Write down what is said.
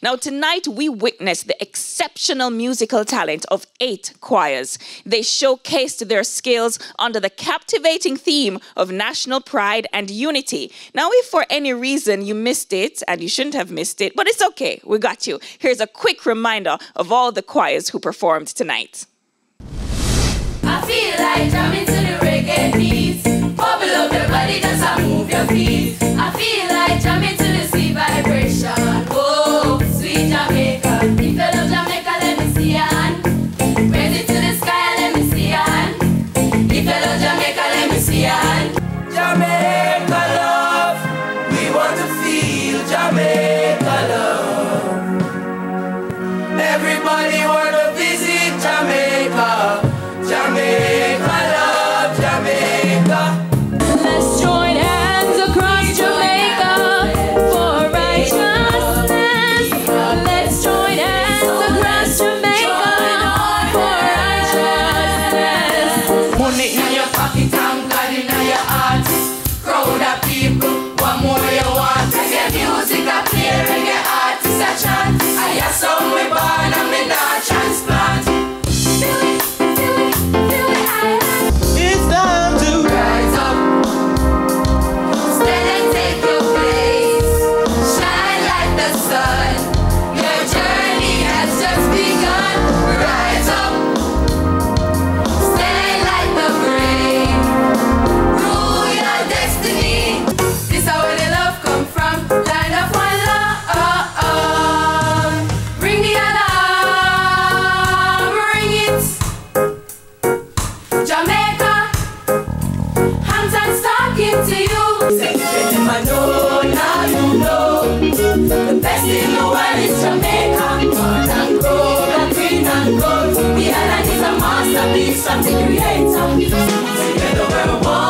Now, tonight we witnessed the exceptional musical talent of 8 choirs. They showcased their skills under the captivating theme of national pride and unity. Now, if for any reason you missed it, and you shouldn't have missed it, but it's okay, we got you. Here's a quick reminder of all the choirs who performed tonight. I feel like jamming to the reggae beats. Bubble up your body, just move your feet. I feel like jamming to the sweet vibration. Oh, sweet Jamaica. If you love Jamaica, let me see your hand. Raise it to the sky, let me see your hand. If you love Jamaica, let me see your hand. Jamaica love, we want to feel Jamaica love. Everybody want to visit Jamaica. Jamaica love, Jamaica. Let's join hands across Jamaica for righteousness. Let's join hands across Jamaica for righteousness. Money in your pocket and God in your heart. Crowd of people, what more you want? Reggae music a play, reggae artists a chant. I hear some we born and me not transplant. It's time to Rise up, stand and take your place. Shine like the sun. Your journey has just begun. Rise up, stand like the brave. Rule your destiny. This is where the love come from. Line up one love. Ring the alarm, ring it. Jamaica. Hands are talking to you. Say, I know, now you know. The best in the world is Jamaica. Corn and gold, and green and gold. The island is a masterpiece from the creator. Together we're one.